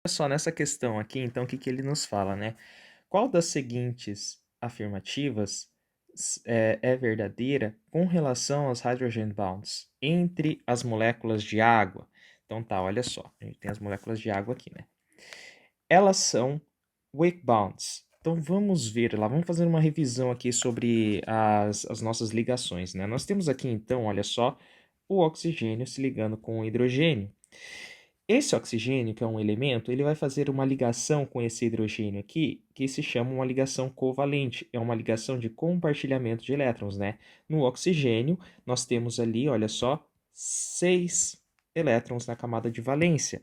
Olha só, nessa questão aqui, então, o que que ele nos fala, né? Qual das seguintes afirmativas é verdadeira com relação aos hydrogen bonds entre as moléculas de água? Então tá, olha só, a gente tem as moléculas de água aqui, né? Elas são weak bonds. Então vamos ver lá, vamos fazer uma revisão aqui sobre as nossas ligações, né? Nós temos aqui então, olha só, o oxigênio se ligando com o hidrogênio. Esse oxigênio, que é um elemento, ele vai fazer uma ligação com esse hidrogênio aqui, que se chama uma ligação covalente. É uma ligação de compartilhamento de elétrons, né? No oxigênio, nós temos ali, olha só, 6 elétrons na camada de valência.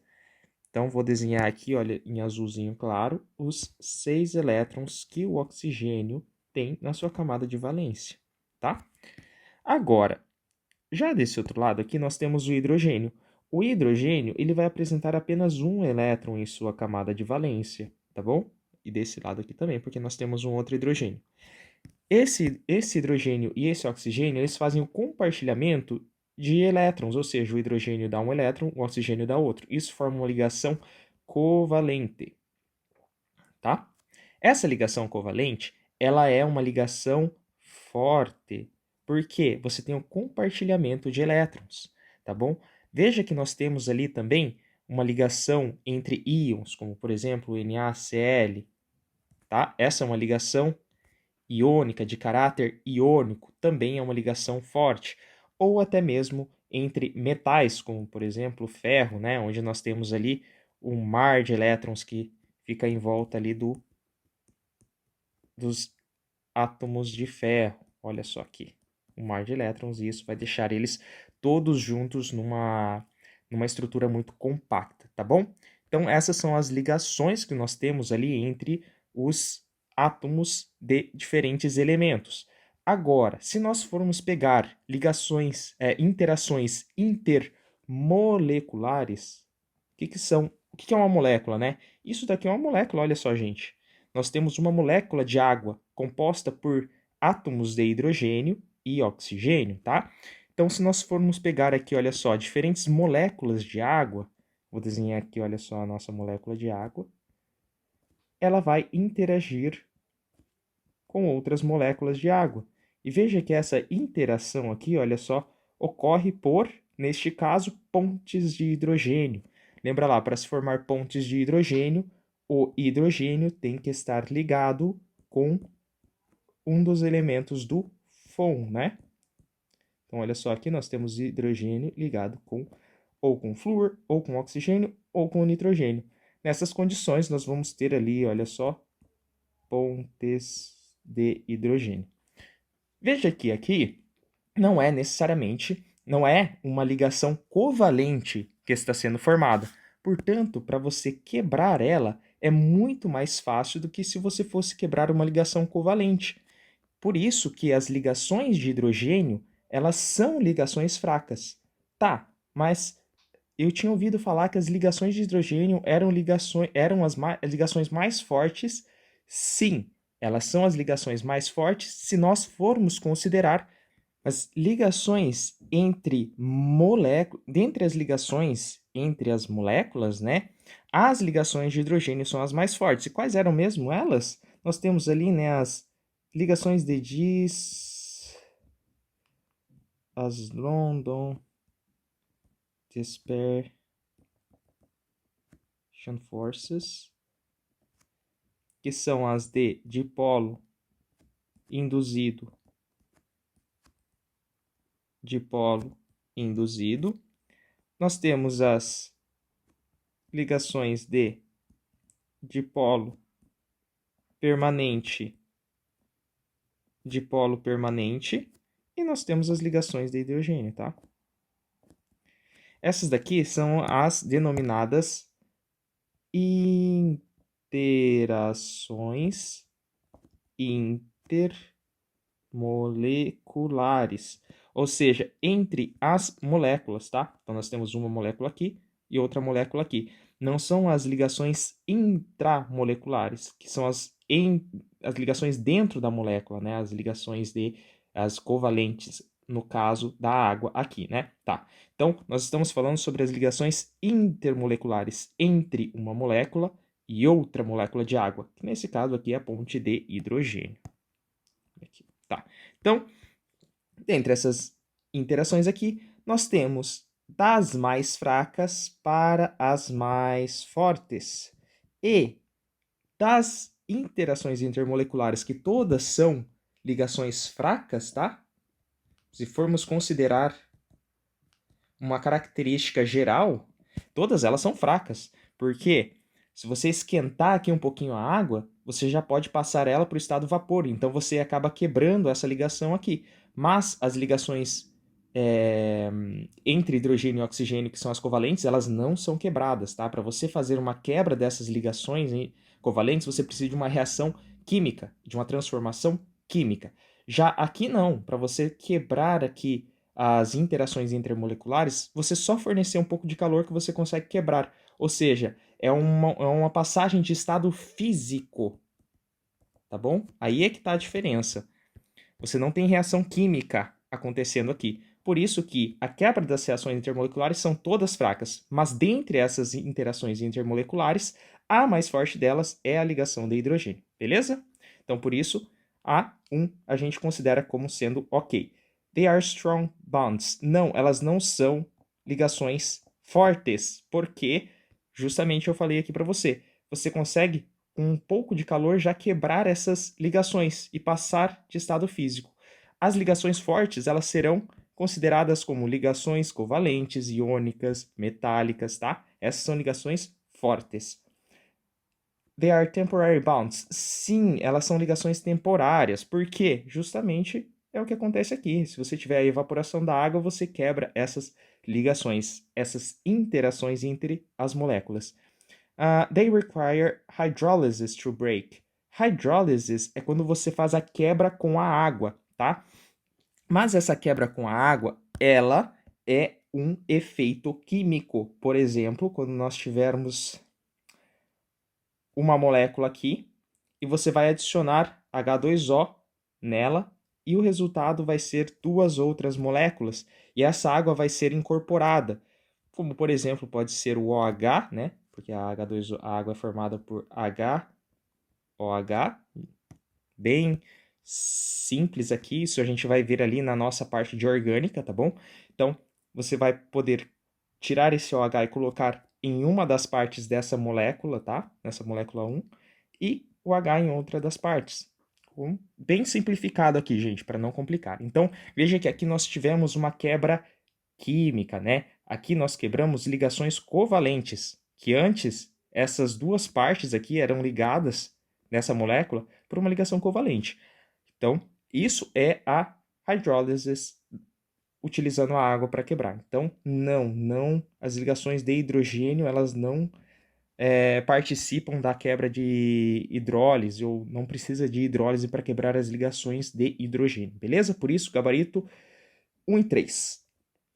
Então, vou desenhar aqui, olha, em azulzinho claro, os 6 elétrons que o oxigênio tem na sua camada de valência, tá? Agora, já desse outro lado aqui, nós temos o hidrogênio. O hidrogênio ele vai apresentar apenas um elétron em sua camada de valência, tá bom? E desse lado aqui também, porque nós temos um outro hidrogênio. Esse hidrogênio e esse oxigênio, eles fazem o compartilhamento de elétrons, ou seja, o hidrogênio dá um elétron, o oxigênio dá outro. Isso forma uma ligação covalente, tá? Essa ligação covalente, ela é uma ligação forte, porque você tem um compartilhamento de elétrons, tá bom? Veja que nós temos ali também uma ligação entre íons, como por exemplo o NaCl, tá? Essa é uma ligação iônica, de caráter iônico, também é uma ligação forte, ou até mesmo entre metais, como por exemplo o ferro, né? Onde nós temos ali um mar de elétrons que fica em volta ali dos átomos de ferro. Olha só aqui, um mar de elétrons, e isso vai deixar eles todos juntos numa estrutura muito compacta, tá bom? Então, essas são as ligações que nós temos ali entre os átomos de diferentes elementos. Agora, se nós formos pegar interações intermoleculares, que são? O que é uma molécula, né? Isso daqui é uma molécula, olha só, gente. Nós temos uma molécula de água composta por átomos de hidrogênio e oxigênio, tá? Então, se nós formos pegar aqui, olha só, diferentes moléculas de água, vou desenhar aqui, olha só, a nossa molécula de água, ela vai interagir com outras moléculas de água. E veja que essa interação aqui, olha só, ocorre por, neste caso, pontes de hidrogênio. Lembra lá, para se formar pontes de hidrogênio, o hidrogênio tem que estar ligado com um dos elementos do FON, né? Então, olha só, aqui nós temos hidrogênio ligado ou com flúor, ou com oxigênio, ou com nitrogênio. Nessas condições, nós vamos ter ali, olha só, pontes de hidrogênio. Veja que aqui não é uma ligação covalente que está sendo formada. Portanto, para você quebrar ela, é muito mais fácil do que se você fosse quebrar uma ligação covalente. Por isso que as ligações de hidrogênio, elas são ligações fracas. Tá, mas eu tinha ouvido falar que as ligações de hidrogênio eram as ligações mais fortes. Sim, elas são as ligações mais fortes se nós formos considerar as ligações entre moléculas, dentre as ligações entre as moléculas, né? As ligações de hidrogênio são as mais fortes. E quais eram mesmo elas? Nós temos ali, né, as ligações de as London Dispersion Forces, que são as de dipolo induzido, dipolo induzido. Nós temos as ligações de dipolo permanente, dipolo permanente, e nós temos as ligações de hidrogênio, tá? Essas daqui são as denominadas interações intermoleculares, ou seja, entre as moléculas, tá? Então nós temos uma molécula aqui e outra molécula aqui. Não são as ligações intramoleculares, que são as ligações dentro da molécula, né? As ligações as covalentes. no caso da água aqui, né? Tá. Então, nós estamos falando sobre as ligações intermoleculares entre uma molécula e outra molécula de água, que nesse caso aqui é a ponte de hidrogênio. Aqui, tá. Então, dentre essas interações aqui, nós temos das mais fracas para as mais fortes. E das interações intermoleculares, que todas são ligações fracas, tá? Se formos considerar uma característica geral, todas elas são fracas. Porque se você esquentar aqui um pouquinho a água, você já pode passar ela para o estado vapor. Então você acaba quebrando essa ligação aqui. Mas as ligações entre hidrogênio e oxigênio, que são as covalentes, elas não são quebradas, tá? Para você fazer uma quebra dessas ligações covalentes, você precisa de uma reação química, de uma transformação química. Já aqui não, para você quebrar aqui as interações intermoleculares, você só fornecer um pouco de calor que você consegue quebrar. Ou seja, é uma passagem de estado físico, tá bom? Aí é que está a diferença. Você não tem reação química acontecendo aqui. Por isso que a quebra das reações intermoleculares são todas fracas, mas dentre essas interações intermoleculares, a mais forte delas é a ligação de hidrogênio, beleza? Então, por isso, A1 a gente considera como sendo ok. They are strong bonds. Não, elas não são ligações fortes, porque justamente eu falei aqui para você, você consegue com um pouco de calor já quebrar essas ligações e passar de estado físico. As ligações fortes, elas serão consideradas como ligações covalentes, iônicas, metálicas, tá? Essas são ligações fortes. They are temporary bonds. Sim, elas são ligações temporárias. Por quê? Justamente é o que acontece aqui. Se você tiver a evaporação da água, você quebra essas ligações, essas interações entre as moléculas. They require hydrolysis to break. Hydrolysis é quando você faz a quebra com a água, tá? Mas essa quebra com a água, ela é um efeito químico. Por exemplo, quando nós tivermos uma molécula aqui e você vai adicionar H2O nela e o resultado vai ser duas outras moléculas e essa água vai ser incorporada. Como, por exemplo, pode ser o OH, né? Porque a H2O, a água é formada por HOH, bem simples aqui, isso a gente vai ver ali na nossa parte de orgânica, tá bom? Então, você vai poder tirar esse OH e colocar em uma das partes dessa molécula, tá? Nessa molécula 1, e o H em outra das partes. Bem simplificado aqui, gente, para não complicar. Então, veja que aqui nós tivemos uma quebra química, né? Aqui nós quebramos ligações covalentes, que antes essas duas partes aqui eram ligadas nessa molécula por uma ligação covalente. Então, isso é a hydrólisis utilizando a água para quebrar. Então, não, as ligações de hidrogênio, elas não participam da quebra de hidrólise, ou não precisa de hidrólise para quebrar as ligações de hidrogênio, beleza? Por isso, gabarito 1 e 3.